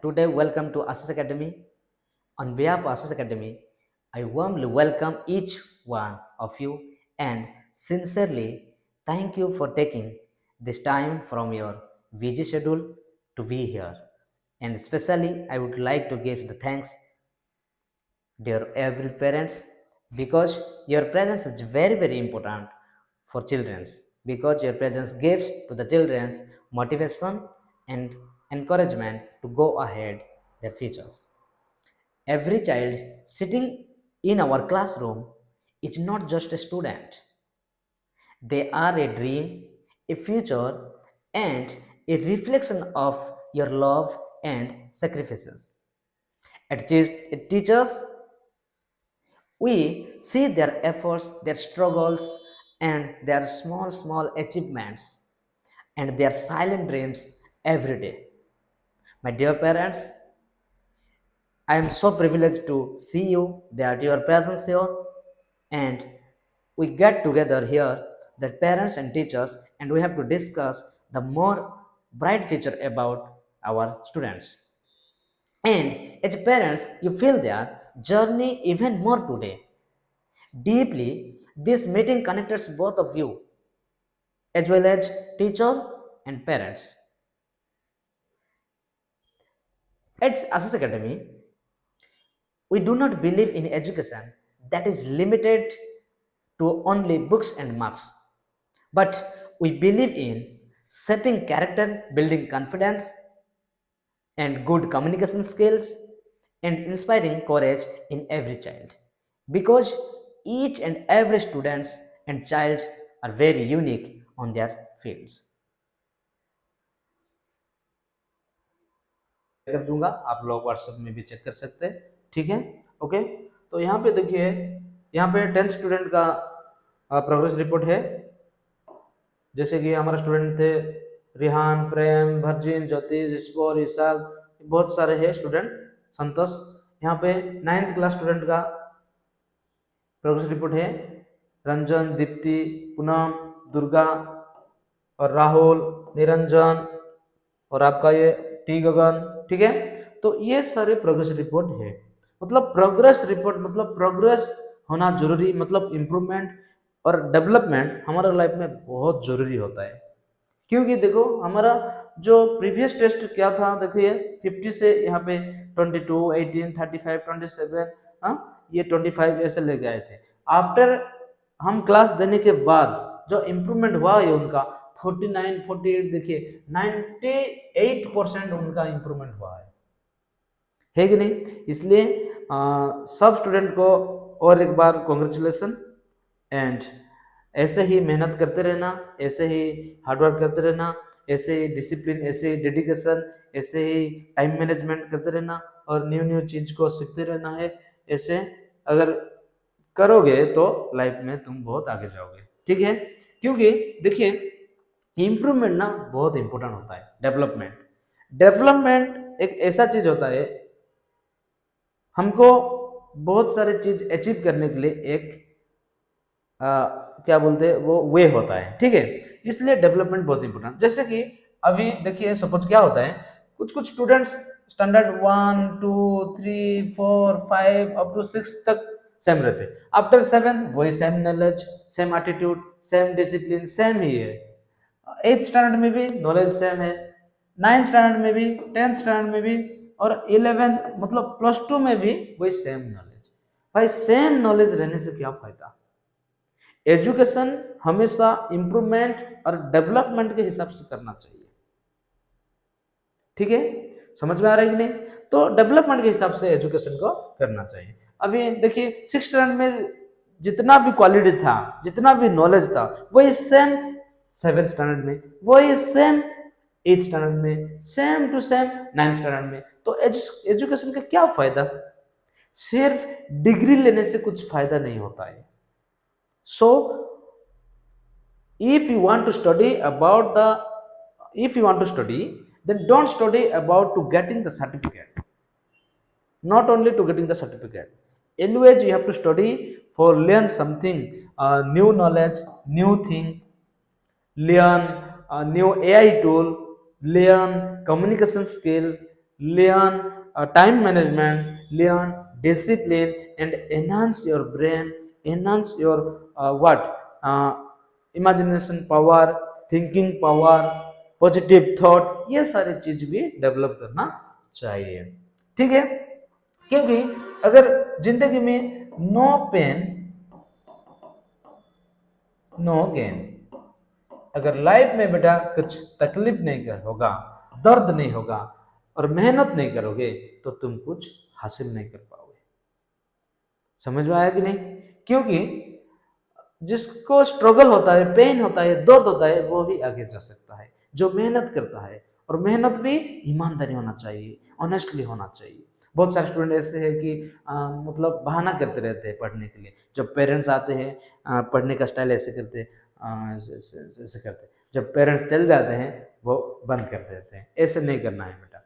Today, welcome to Assess Academy. On behalf of Assess Academy, I warmly welcome each one of you and sincerely thank you for taking this time from your busy schedule to be here. And especially, I would like to give the thanks dear every parents because your presence is very important for children's because your presence gives to the children's motivation and encouragement to go ahead their futures. Every child sitting in our classroom is not just a student. They are a dream, a future, and a reflection of your love and sacrifices. It teaches we see their efforts, their struggles, and their small achievements and their silent dreams every day. My dear parents, I am so privileged to see you, that your presence here, and we get together here, the parents and teachers, and we have to discuss the more bright future about our students. And as parents, you feel their journey even more today. Deeply, this meeting connects both of you, as well as teacher and parents. At Assess Academy, we do not believe in education that is limited to only books and marks, but we believe in shaping character, building confidence, and good communication skills, and inspiring courage in every child. Because each and every students and child are very unique on their fields. कर दूंगा, आप लोग WhatsApp में भी check कर सकते हैं, ठीक है। ओके, तो यहाँ पे देखिए, यहाँ पे 10th स्टूडेंट का प्रोग्रेस रिपोर्ट है। जैसे कि हमारे स्टूडेंट थे रिहान, प्रेम, भर्जिन, ज्योतिष, स्पोर, ईसाल, बहुत सारे हैं स्टूडेंट, संतोष। यहाँ पे 9th क्लास स्टूडेंट का प्रोग्रेस रिपोर्ट है, रंजन, दीप्ति, पूनम, दुर्गा और राहुल, निरंजन और आपका ये टी गगन, ठीक है। तो ये सारे प्रोग्रेस रिपोर्ट है। मतलब प्रोग्रेस रिपोर्ट मतलब प्रोग्रेस होना जरूरी, मतलब इम्प्रूवमेंट और डेवलपमेंट हमारे लाइफ में बहुत जरूरी होता है। क्योंकि देखो हमारा जो प्रीवियस टेस्ट क्या था, देखिए 50 से यहाँ पे 22, 18, 35, 27, हाँ ये 25 ऐसे ले गए थे। आफ्टर हम क्लास देने के बाद जो इम्प्रूवमेंट हुआ है उनका 49, 48, देखिए 98% उनका इम्प्रूवमेंट हुआ है कि नहीं। इसलिए सब स्टूडेंट को और एक बार कॉन्ग्रेचुलेसन, एंड ऐसे ही मेहनत करते रहना, ऐसे ही हार्डवर्क करते रहना, ऐसे ही डिसिप्लिन, ऐसे ही डेडिकेशन, ऐसे ही टाइम मैनेजमेंट करते रहना और न्यू चीज को सीखते रहना है। ऐसे अगर करोगे तो लाइफ में तुम बहुत आगे जाओगे, ठीक है। क्योंकि देखिए इंप्रूवमेंट ना बहुत इंपॉर्टेंट होता है। डेवलपमेंट डेवलपमेंट एक ऐसा चीज होता है, हमको बहुत सारे चीज अचीव करने के लिए एक क्या बोलते हैं वो वे होता है, ठीक है। इसलिए डेवलपमेंट बहुत इंपॉर्टेंट। जैसे कि अभी देखिए सपोज क्या होता है, कुछ स्टूडेंट्स स्टैंडर्ड 1, 2, 3, 4, 5 अप टू 6 तक सेम रहते, आफ्टर 7 वही same knowledge, same attitude, same discipline same ही है। 8th स्टैंडर्ड में भी नॉलेज सेम है, 9th स्टैंडर्ड में भी, 10th स्टैंडर्ड में भी, और 11th मतलब +2 में भी वही सेम नॉलेज। भाई सेम नॉलेज रहने से क्या फायदा। एजुकेशन हमेशा इंप्रूवमेंट और डेवलपमेंट के हिसाब से करना चाहिए, ठीक है। समझ में आ रहा है कि नहीं। तो डेवलपमेंट के हिसाब से एजुकेशन को करना चाहिए। अभी देखिए 6th स्टैंडर्ड में जितना भी क्वालिटी था, जितना भी नॉलेज था, वही सेम 7th स्टैंडर्ड में, वही सेम 8th स्टैंडर्ड में, same to same 9th standard में। तो एजुकेशन का क्या फायदा। सिर्फ डिग्री लेने से कुछ फायदा नहीं होता है। So if you want to study about the if you want to study, then don't study about to getting the certificate, not only to getting the certificate. Anyways you have to study for learn something, new knowledge, new thing, learn a new AI tool, learn communication skill, learn time management, learn discipline, and enhance your brain, enhance your what imagination power, thinking power, positive thought, ये सारी चीज भी develop करना चाहिए। ठीक है, क्योंकि अगर जिंदगी में नो पेन नो गेन, अगर लाइफ में बेटा कुछ तकलीफ नहीं कर होगा, दर्द नहीं होगा और मेहनत नहीं करोगे तो तुम कुछ हासिल नहीं कर पाओगे। समझ में आया कि नहीं? क्योंकि जिसको स्ट्रगल होता है, पेन होता है, दर्द होता है, वो ही आगे जा सकता है, जो मेहनत करता है। और मेहनत भी ईमानदारी होना चाहिए, ऑनेस्टली होना चाहिए। बहुत सारे स्टूडेंट ऐसे हैं कि मतलब बहाना करते रहते हैं पढ़ने के लिए। जब पेरेंट्स आते हैं पढ़ने का स्टाइल ऐसे करते ऐसे करते, जब पेरेंट्स चल जाते हैं वो बंद कर देते हैं। ऐसे नहीं करना है बेटा।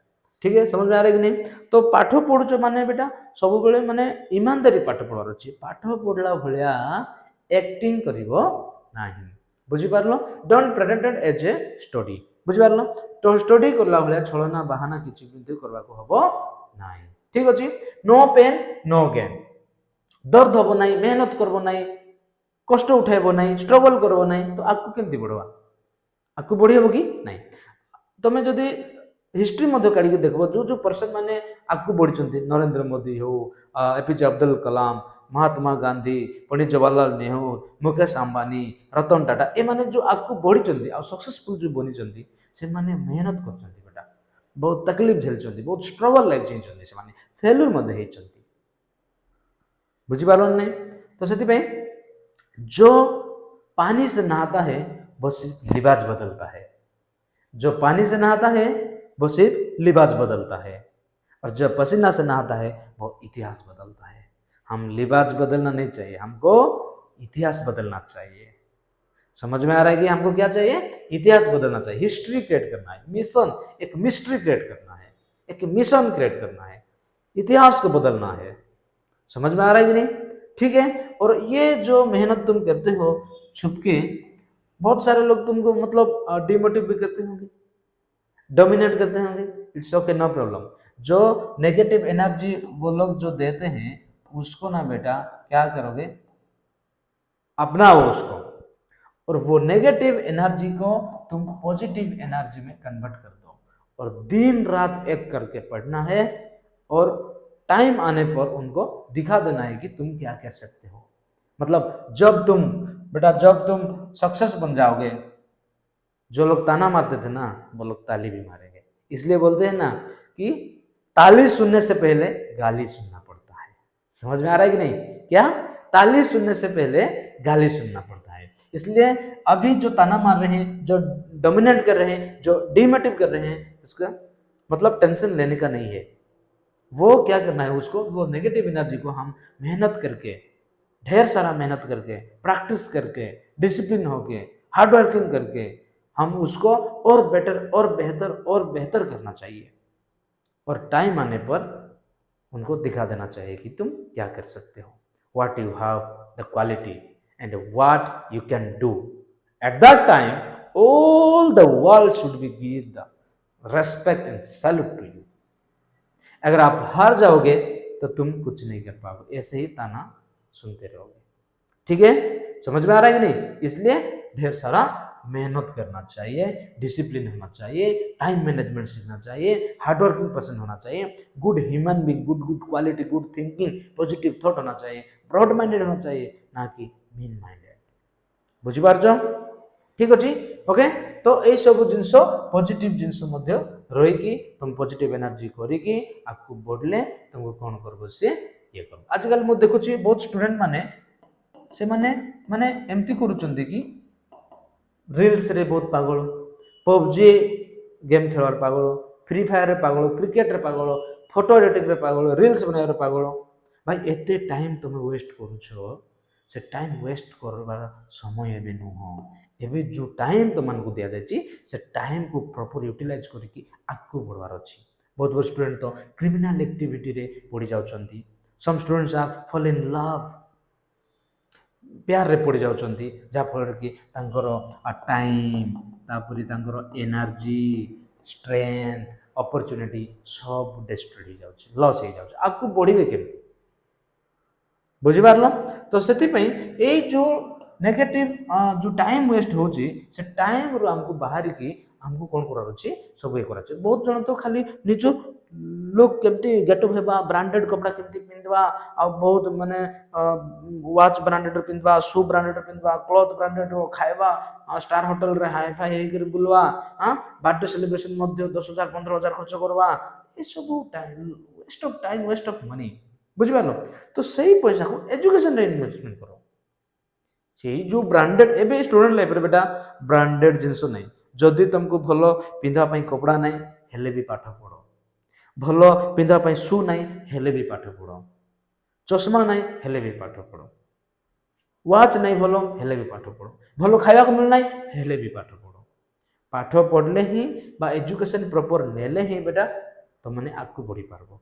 ठीक है, समझ में आ रहा है कि नहीं? तो पाठ पढ़ुच माने बेटा सब माने ईमानदारी पाठ पढ़ार अच्छी। पाठ पढ़ला भलिया एक्टिंग करिवो नाही। बुझी पारलो? Don't pretended as a study. बुझी पारलो? तो स्टडी करला भलिया छलना बहाना किछि बिंदु करबा को हबो नाही। ठीक अछि? No pain no gain. दर्द हबो नाही, मेहनत करबो नाही, कष्ट उठाइबो नाही, स्ट्रगल करबो नाही, तो आकु केमति बढ़वा? आकु बढ़ी हबो कि नाही? तमे जदि हिस्ट्री मध्य काढ़ी देखबो, जो पर्सन माने आगु बढ़ी, नरेंद्र मोदी हो, एपीजे अब्दुल कलाम, महात्मा गांधी, पंडित जवाहरलाल नेहरू, मुकेश अंबानी, रतन टाटा, ए माने जो आगु बढ़ी सक्सेसफुल जो बनी से माने मेहनत कर बेटा, बहुत तकलीफ झेलचंती, बहुत स्ट्रगल लाइफ जीचंती, से माने फेल्यूर मध्य हेचंती। बुझी पारल नहीं? तो सेति जो पानी से नहाता है वो सिर्फ लिबाज बदलता है। जो पानी से नहाता है वो सिर्फ लिबाज बदलता है, और जो पसीना से नहाता है वो इतिहास बदलता है। हम लिबाज बदलना नहीं चाहिए, हमको इतिहास बदलना चाहिए। समझ में आ रहा है कि हमको क्या चाहिए? इतिहास बदलना चाहिए, हिस्ट्री क्रिएट करना है, मिशन, एक मिस्ट्री क्रिएट करना है, एक मिशन क्रिएट करना है, इतिहास को बदलना है। समझ में आ रहा है कि नहीं? ठीक है। और ये जो मेहनत तुम करते हो छुपके, बहुत सारे लोग तुमको मतलब डिमोटिव भी करते होंगे, डोमिनेट करते होंगे। It's okay, no problem. जो नेगेटिव एनर्जी वो लोग जो देते हैं उसको ना बेटा क्या करोगे, अपनाओ उसको, और वो नेगेटिव एनर्जी को तुम पॉजिटिव एनर्जी में कन्वर्ट कर दो। और दिन रात एक करके पढ़ना है, और टाइम आने पर उनको दिखा देना है कि तुम क्या कर सकते हो। मतलब जब तुम बेटा जब तुम सक्सेस बन जाओगे, जो लोग ताना मारते थे ना वो लोग ताली भी मारेंगे। इसलिए बोलते हैं ना कि ताली सुनने से पहले गाली सुनना पड़ता है। समझ में आ रहा है कि नहीं? क्या? ताली सुनने से पहले गाली सुनना पड़ता है। इसलिए अभी जो ताना मार रहे हैं, जो डोमिनेट कर रहे हैं, जो डिमोटिव कर रहे हैं, उसका मतलब टेंशन लेने का नहीं है। वो क्या करना है, उसको वो नेगेटिव एनर्जी को हम मेहनत करके, ढेर सारा मेहनत करके, प्रैक्टिस करके, डिसिप्लिन होके, हार्ड वर्किंग करके हम उसको और बेटर और बेहतर करना चाहिए। और टाइम आने पर उनको दिखा देना चाहिए कि तुम क्या कर सकते हो, what you have the quality and what you can do. At that time all the world should be give the respect and salute to you. अगर आप हार जाओगे तो तुम कुछ नहीं कर पाओगे, ऐसे ही ताना सुनते रहोगे। ठीक है, समझ में आ रहा है कि नहीं? इसलिए ढेर सारा मेहनत करना चाहिए, डिसिप्लिन होना चाहिए, टाइम मैनेजमेंट सीखना चाहिए, हार्डवर्किंग पर्सन होना चाहिए, good human being, good good quality, good thinking, positive thought होना चाहिए, ब्रॉड माइंडेड होना चाहिए, ना कि मीन माइंडेड। बुझिपारुଛ? ठीक अच्छे। ओके, तो ये सब जिनस पॉजिटिव जिनस रही तुम पॉजिटिव एनर्जी करी आपको बढ़ले तुमको कौन कर सी ये कर। आजकल मुझे देखुची बहुत स्टूडेंट माने से माने एमती करुचंती कि रील्स रे बहुत पागल, पबजी गेम खेलवार पागल, फ्री फायर रे पागल, क्रिकेट रे पागल, फोटो एडिटिंग रे पागल, रील्स बनाइबार पागल। भाई एते टाइम तुम वेस्ट करुछ, से टाइम वेस्ट करवा समय एबे नुह। एबे जो टाइम तुमको दिया जायछि से टाइम को प्रॉपर यूटिलाइज करके आगु बढ़वार अछि। बहुत बहुत स्टूडेंट तो क्रिमिनल एक्टिविटी रे पड़ी जाउछंती। Some students are fall in love, प्यार रे पड़ी जाउछंती, जाफल कि तांकर टाइम, तापरि तांकर एनर्जी, स्ट्रेंथ, अपॉर्चुनिटी सब डिस्ट्रॉय हो जाउछि, लॉस हो जाउछि, आपको बढ़िबे केमति बुझिपारल। तो से जो नेगेटिव जो टाइम वेस्ट होची से टाइम रू हमको बाहर की हमको कौन करार अच्छी सब ये करार। बहुत जन तो खाली निज लोक केमती गेटअप हेबा, ब्रांडेड कपड़ा केमती पिंधवा, आ बहुत माने वॉच ब्रांडेड पिंधवा, शू ब्रांडेड पिंधवा, क्लॉथ ब्रांडेड खाइबा, स्टार होटल रे हाई फाई हे कर बुलवा, हां बर्थडे सेलिब्रेशन मध्ये 10,000 15,000 खर्च करवा, ये सब टाइम वेस्ट ऑफ मनी बुझिपारल। तो सही पैसा को एजुकेशन रे इन्वेस्टमेंट करो। से जो ब्रांडेड एबे स्टूडेंट लाइफ रे बेटा ब्रांडेड जिंस नहीं, जदि तुमको भलो पिंधा पई कपड़ा नहीं हेले भी पाठ पढ़ो, भलो पिंधा पई शू नहीं हेले भी पाठ पढ़ो, चश्मा नहीं हेले भी पाठ पढ़ो, वाच नहीं भलो हेले भी पाठ पढ़ो, भलो खाया को मिल नहीं हेले भी पाठ पढ़ो। पाठ पढ़ले ही बा एजुकेशन प्रॉपर नेले ही बेटा तुमने आगको बढ़ी पारबो।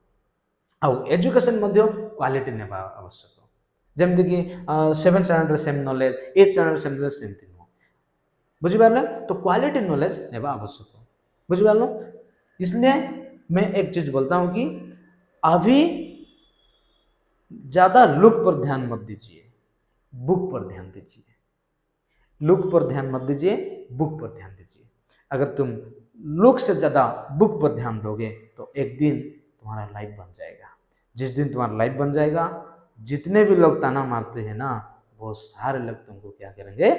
आउ एजुकेशन मध्य क्वालिटी नेबा आवश्यक, जमती कि 7th standard same knowledge 8th standard same knowledge सेमती नुह बुझिपारे। तो क्वालिटी नॉलेज नेबा आवश्यक बुझिपार। इसलिए मैं एक चीज बोलता हूं कि अभी ज्यादा लुक पर ध्यान मत दीजिए, बुक पर ध्यान दीजिए। लुक पर ध्यान मत दीजिए, बुक पर ध्यान दीजिए। अगर तुम लुक से ज्यादा बुक पर ध्यान दोगे तो एक दिन तुम्हारा लाइफ बन जाएगा। जिस दिन तुम्हारा लाइफ बन जाएगा, जितने भी लोग ताना मारते हैं ना, वो सारे लोग तुमको क्या करेंगे,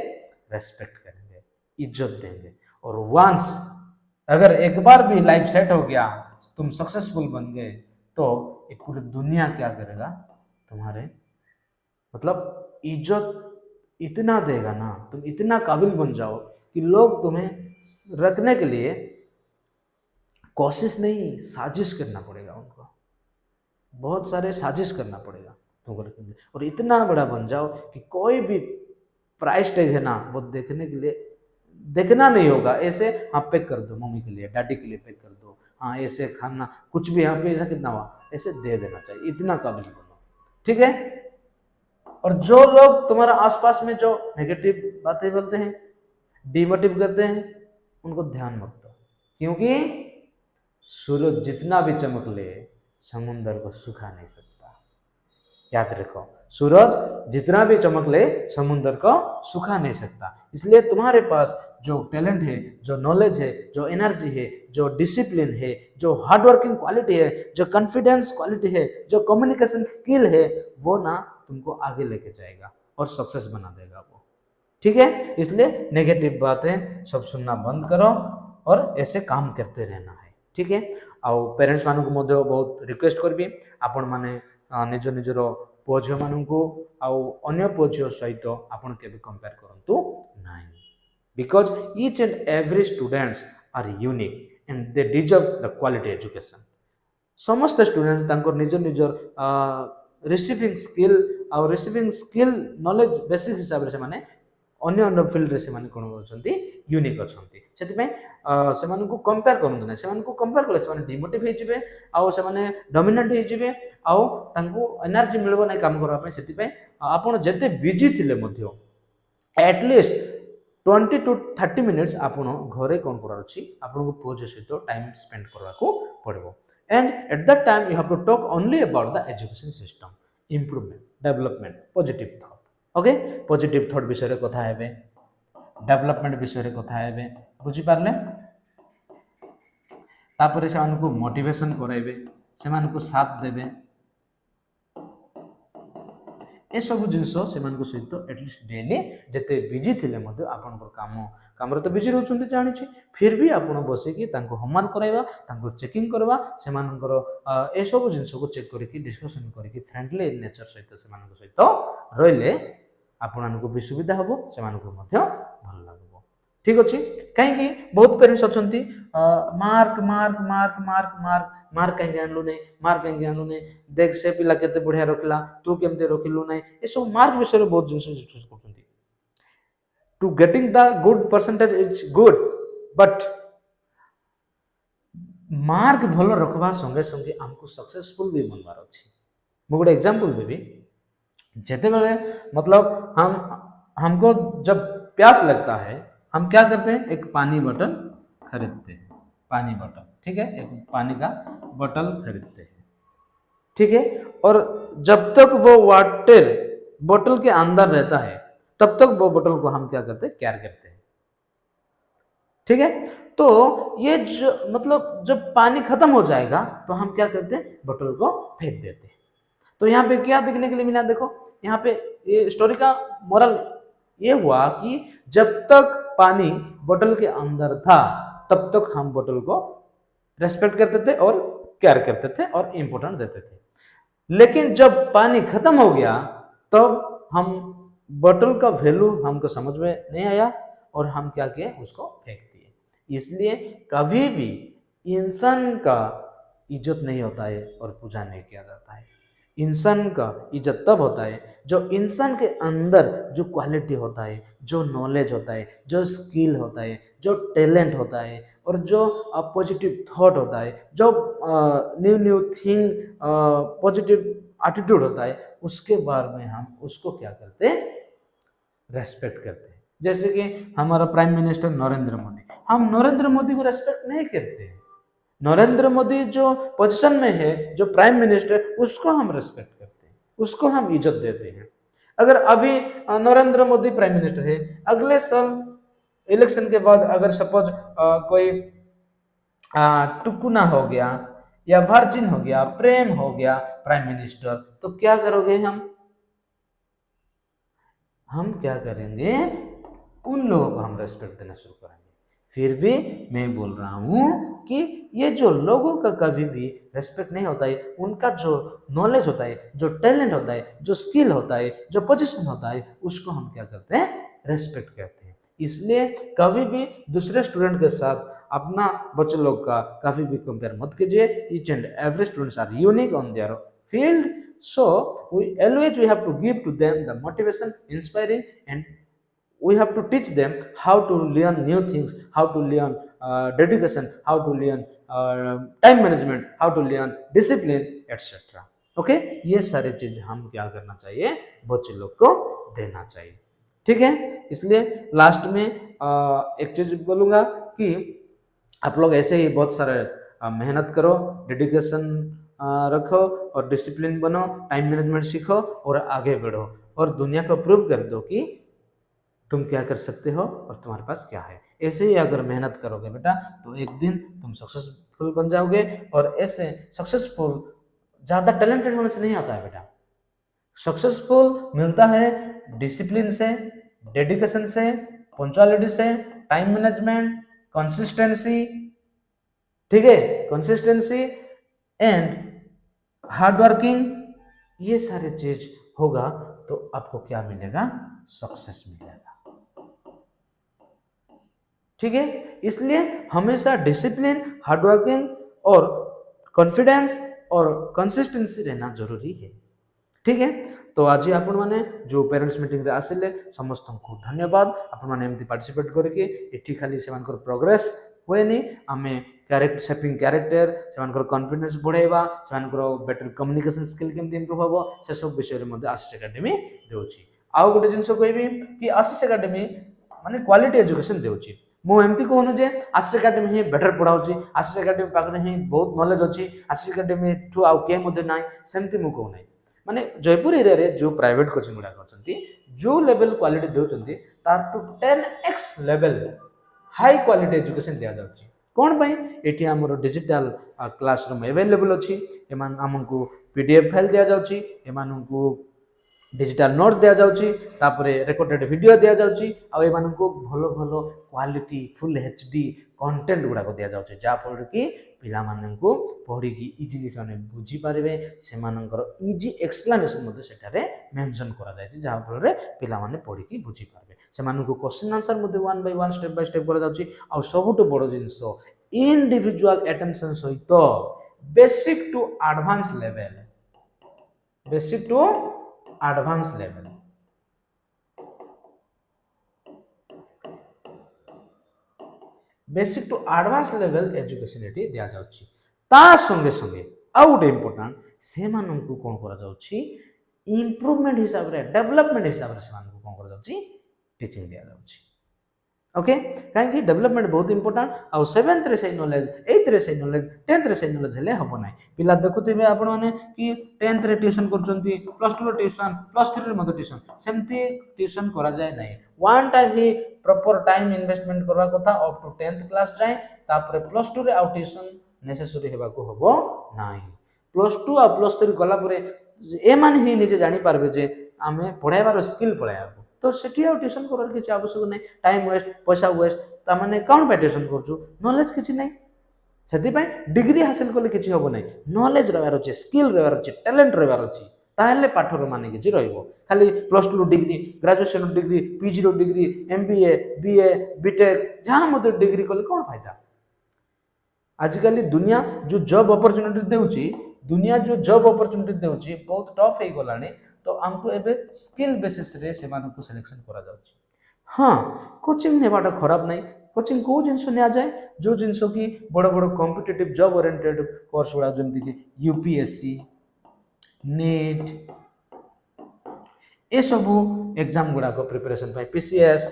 रेस्पेक्ट करेंगे, इज्जत देंगे। और वंस अगर एक बार भी लाइफ सेट हो गया, तुम सक्सेसफुल बन गए, तो एक पूरी दुनिया क्या करेगा, तुम्हारे मतलब इज्जत इतना देगा ना, तुम इतना काबिल बन जाओ कि लोग तुम्हें रखने के लिए कोशिश नहीं, साजिश करना पड़ेगा उनको, बहुत सारे साजिश करना पड़ेगा तुमको रखने के लिए। और इतना बड़ा बन जाओ कि कोई भी प्राइस टैग है ना, वो देखने के लिए देखना नहीं होगा। ऐसे हाँ पैक कर दो, मम्मी के लिए डैडी के लिए पैक कर दो, हाँ ऐसे खाना कुछ भी यहाँ पे ऐसा कितना हुआ ऐसे दे देना चाहिए, इतना काबिल बनो, ठीक है। और जो लोग तुम्हारा आसपास में जो नेगेटिव बातें बोलते हैं, डिमोटिव करते हैं, उनको ध्यान मत दो, क्योंकि सूरज जितना भी चमक ले समुंदर को सुखा नहीं सकता। याद रखो, सूरज जितना भी चमक ले समुंदर को सुखा नहीं सकता। इसलिए तुम्हारे पास जो टैलेंट है, जो नॉलेज है, जो एनर्जी है, जो डिसिप्लिन है, जो हार्डवर्किंग क्वालिटी है, जो कॉन्फिडेंस क्वालिटी है, जो कम्युनिकेशन स्किल है, वो ना तुमको आगे लेके जाएगा और सक्सेस बना देगा वो, ठीक है। इसलिए नेगेटिव बातें सब सुनना बंद करो और ऐसे काम करते रहना है, ठीक है। आउ पेरेंट्स मानक मध्य बहुत रिक्वेस्ट करबी, आपण माने निज निजर पुओ झील मानक आउ अन्य पुओ झील सहित आपण केबे कंपेयर करंतु नाही, because each and every students are unique and they deserve the quality education. समस्त स्टूडेंट तांको निज निजर रिसीविंग स्किल आउ रिसीविंग स्किल नॉलेज बेसिक हिसाब से माने अन्य अन्य फील्ड रे से माने कोन होचंती यूनिक अछंती। सेति में से माने को कंपेयर करंतु नै, से माने को कंपेयर करले से माने डिमोटिव हे जिवे, आउ से माने डोमिनेंट हे जिवे, आउ तांको एनर्जी मिलबो नै काम करबा पे। सेति पे आपण जते बिजी थिले मध्य एटलीस्ट 20 to 30 मिनिट्स आपण घरे कोन करार अछि, आपण को पोज सहित टाइम स्पेंड करबा को पड़बो। And at that time you have to talk only about the education system improvement, development, positive thought, okay. Positive thought विषय रे कथा हेबे, डेवलपमेंट विषय रे कथा हेबे, बुझी पारले। तापर से मानको मोटिवेशन कराइबे, से मानको साथ देबे, ए सब जिनस से सहित एटलिस्ट डेली जिते बिजी थिले मध्य आपनकर काम तो बिजी रहउछन्ते जानिछि, फिर भी आपण बसिकी तांको होमवर्क कराइबा, तांको चेकिंग करबा, से मानकर ए सब जिनस को चेक करिकी डिस्कशन करिकी फ्रेंडली नेचर सहित से मानक सहित रहिले आपनको भी सुविधा हबो, से मानको मध्य भल लागबो, ठीक अछि। काहेकि बहुत पेरेंट्स अछन्ती mark mark mark mark mark mark कहीं आनलु नहीं, मार्क कहीं आनलु नहीं, देख से पिला केते बढ़िया रखला, तू केमते रखिलु नहीं, ए सब मार्क विषय रे बहुत जिंस डिस्कस करछन्ती। To getting the good percentage is good, but mark भल रखबा संगे संगे हमको सक्सेसफुल भी बनवार अछि। मु गोटे एग्जांपल देबी, जेते बेले मतलब हमको जब प्यास लगता है हम क्या करते हैं, एक पानी बोतल खरीदते हैं, पानी बोतल, ठीक है, एक पानी का बोतल खरीदते हैं, ठीक है, और जब तक वो वाटर बोतल के अंदर रहता है तब तक वो बोतल को हम क्या करते हैं, केयर करते हैं, ठीक है। तो ये जो मतलब जब पानी खत्म हो जाएगा तो हम क्या करते हैं, बोतल को फेंक देते हैं। तो यहाँ पे क्या देखने के लिए मिला, देखो यहाँ पे ये स्टोरी का मोरल ये हुआ कि जब तक पानी बोतल के अंदर था तब तक हम बोतल को रेस्पेक्ट करते थे और केयर करते थे और इम्पोर्टेंट देते थे, लेकिन जब पानी खत्म हो गया तब हम बोतल का वैल्यू हमको समझ में नहीं आया और हम क्या किए, उसको फेंक दिए। इसलिए कभी भी इंसान का इज्जत नहीं होता है और पूजा नहीं किया जाता है। इंसान का इज्जत तब होता है जो इंसान के अंदर जो क्वालिटी होता है, जो नॉलेज होता है, जो स्किल होता है, जो टैलेंट होता है और जो पॉजिटिव थॉट होता है, जो new new thing positive attitude होता है, उसके बारे में हम उसको क्या करते हैं, रेस्पेक्ट करते हैं। जैसे कि हमारा प्राइम मिनिस्टर नरेंद्र मोदी, हम नरेंद्र मोदी को रेस्पेक्ट नहीं करते हैं। नरेंद्र मोदी जो पोजीशन में है, जो प्राइम मिनिस्टर, उसको हम रेस्पेक्ट करते हैं, उसको हम इज्जत देते हैं। अगर अभी नरेंद्र मोदी प्राइम मिनिस्टर है, अगले साल इलेक्शन के बाद अगर सपोज कोई टुकुना हो गया या वर्जिन हो गया, प्रेम हो गया प्राइम मिनिस्टर, तो क्या करोगे, हम क्या करेंगे, उन लोगों को हम रेस्पेक्ट देना शुरू करेंगे। फिर भी मैं बोल रहा हूं कि ये जो लोगों का कभी भी रेस्पेक्ट नहीं होता है, उनका जो नॉलेज होता है, जो टैलेंट होता है, जो स्किल होता है, जो पोजीशन होता है, उसको हम क्या करते हैं, रेस्पेक्ट करते हैं। इसलिए कभी भी दूसरे स्टूडेंट के साथ अपना बच्चे लोग का कभी भी कंपेयर मत कीजिए। Each and every students are unique on their field, so we have to give to them the motivation, inspiring, and we have to teach them how to learn new things, how to learn dedication, how to learn time management, how to learn discipline, etc. Okay, ये सारे चीज हम क्या करना चाहिए, बच्चे लोग को देना चाहिए, ठीक है। इसलिए लास्ट में एक चीज बोलूंगा कि आप लोग ऐसे ही बहुत सारे मेहनत करो, डेडिकेशन रखो और डिसिप्लिन बनो, टाइम मैनेजमेंट सीखो और आगे बढ़ो और दुनिया को प्रूव कर दो कि तुम क्या कर सकते हो और तुम्हारे पास क्या है। ऐसे ही अगर मेहनत करोगे बेटा तो एक दिन तुम सक्सेसफुल बन जाओगे। और ऐसे सक्सेसफुल ज्यादा टैलेंटेड होने से नहीं आता है बेटा, सक्सेसफुल मिलता है डिसिप्लिन से, डेडिकेशन से, पंक्चुअलिटी से, टाइम मैनेजमेंट, कंसिस्टेंसी, ठीक है, कंसिस्टेंसी एंड हार्ड वर्किंग, ये सारे चीज होगा तो आपको क्या मिलेगा, सक्सेस मिलेगा, ठीक है। इसलिए हमेशा डिसिप्लिन, हार्डवर्किंग और कॉन्फिडेंस और कंसिस्टेंसी रहना जरूरी है, ठीक है। तो आज आपण मैंने जो पेरेंट्स मीटिंग रे आसिले समस्त को धन्यवाद। आपण मैंने एमती पार्टिसिपेट करके एठी खाली सेमानकर प्रोग्रेस होएनी, आमे कैरेक्टर शेपिंग कैरेक्टर सेमानकर कॉन्फिडेंस बढ़ाइबा, सेमानकर बेटर कम्युनिकेशन स्किल केमती इंप्रूव हबो से सब विषय रे मध्ये आशीष एकेडमी देउची। आउ गोटे जिंस कहबी कि आशीष एकेडमी माने क्वालिटी एजुकेशन देउची। मु एमती कहूनु जे आशीष एकेडमी ही बेटर पढ़ाउची, आशीष एकेडमी पाखरे ही बहुत नॉलेज अछि, आशीष एकेडमी ठु आउ के मध्ये नाही, सेमती मु कहू नाही। माने जयपुर एरिया रे जो प्राइवेट कोचिंग गुडा करछंती, जो लेवल क्वालिटी देउछंती तार to 10x level high quality education दिया जाउची। कोन पई एठी हमरो डिजिटल क्लासरूम अवेलेबल अछि, एमान हमकु पीडीएफ फाइल दिया जाउची, एमानकु डिजिटल नोट दिया जाउची, तापरे रेकॉर्डेड वीडियो दिया जाउची, आ एमानकु भलो भलो क्वालिटी फुल एचडी कंटेंट गुडा को दिया जाउची, जा फल कि पिला माननकु पढी कि इजीली से बुझी पारिबे। सेमानकर इजी एक्सप्लेनेशन मध्ये सेटारे मेंशन करा जायछि, जा फल रे पिला माने पढी कि बुझी पारबे। सेमानकु क्वेश्चन आंसर मध्ये 1 बाय 1 स्टेप बाय स्टेप करा जाउछि। आ सबुटो बडो जिंसो इंडिविजुअल अटेंशन सहित basic to advance level, basic to advance level, basic to advance level education एटी दिया जाउछि। ता संगे संगे आउ गोटे इम्पोर्टेंट से माननकु कोन करा जाउछि, इंप्रूवमेंट हिसाब रे, डेवलपमेंट हिसाब रे से माननकु कोन करा जाउछि, टीचिंग दिया जाउछि। ओके कहीं डेवलपमेंट बहुत इंपोर्टेंट आउ 7th रे से नॉलेज 8th रे से नॉलेज 10th रे से नॉलेज हेले हबो नाही पिला देखुथिबे आपण माने कि 10th रे ट्यूशन करचंती प्लस 2 रे ट्यूशन प्लस 3 रे मते ट्यूशन सेमती ट्यूशन करा जाय नाही वन टाइम ही प्रॉपर टाइम इन्वेस्टमेंट करवा कथा अप टू 10th क्लास जाय तापर प्लस 2 रे आउ ट्यूशन नेसेसरी हेबा को हबो नाही प्लस 2 आ प्लस 3 गला परे ए मान ही निजे जानि पारबे जे आमे पढाइबार स्किल पढाइबो तो सेठी आउ ट्यूशन करार किछि आवश्यक नै टाइम वेस्ट पैसा वेस्ट ता माने कोन पे ट्यूशन करछु नॉलेज किछि नै सेति पय डिग्री हासिल करले किछि होबो नै नॉलेज रहबार अछि स्किल रहबार अछि टैलेंट रहबार अछि ताहेले पाठर माने किछि रहइबो खाली plus 2 degree graduation degree PG रो डिग्री एमबीए बीए बीटेक जहां मते डिग्री करले कोन फायदा आजिकल दुनिया जो जॉब अपॉर्चुनिटी देउची दुनिया जो जॉब अपॉर्चुनिटी देउची बहुत टफ हे गलानी तो हमको एबे स्किल बेसिस रे से मानको सिलेक्शन करा जाउची हाँ कोचिंग नेबाटा खराब नहीं कोचिंग को जिनस निया जाए जो जिनस की बड़ बड़ कॉम्पिटिटिव जॉब ओरिएंटेड कोर्स गुड़ा जमती कि यूपीएससी नीट ए सब एग्जाम गुड़ा प्रिपरेशन पाई पीसीएस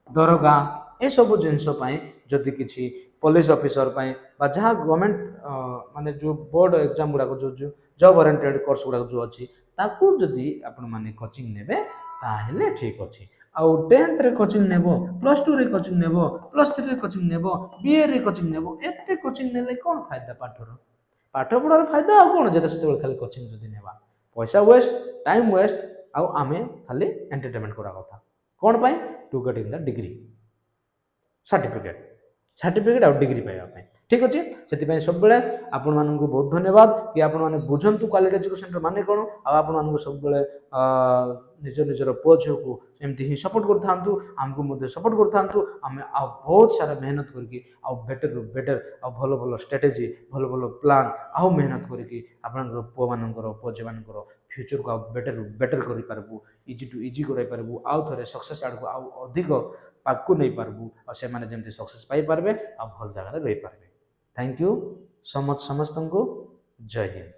दरोगा ए सब जिनस पाई जदि किछि पुलिस ऑफिसर पाई बा जहाँ गवर्नमेंट माने जो बोर्ड एग्जाम गुड़ा जो जो जॉब ओरिएंटेड कोर्स गुड़ा जो अच्छी ताकू जदि आपण माने कोचिंग नेबे ताहेले ठीक अछि आउ 10th रे कोचिंग नेबो प्लस 2 रे कोचिंग नेबो प्लस 3 रे कोचिंग नेबो बीए रे कोचिंग नेबो एते कोचिंग नेले कोन फायदा पाठर पाठ पढ़ार फायदा आ कोन जेते सेते खाली कोचिंग जदि नेबा पैसा वेस्ट टाइम वेस्ट आउ आमे खाली एंटरटेनमेंट करा कथा कोन पाई to get in the degree certificate आउ डिग्री पाइबा पाई ठीक अछि सेति पय सब बेले आपन माननकु बहुत धन्यवाद कि आपन माने बुझंतु क्वालिटी एजुकेशन माने कोन आ आपन माननकु सब बेले निज निजर पोझो को एमती ही सपोर्ट करथांतु हमकु मध्ये सपोर्ट करथांतु हमें आ बहुत सारा मेहनत करके आ बेटर आ भलो भलो स्ट्रेटजी भलो भलो प्लान आ मेहनत करके आपन पो मानकर पोझ मानकर फ्यूचर को बेटर करि पारबु इजी टू इजी करै पारबु आ थरे सक्सेस आड़ को आ अधिक पाकू नहीं पारबु और से माने जेमती सक्सेस पाई पारबे आ भल जगह रे रहि पारबे थैंक यू सो मच समस्त को जय हिंद।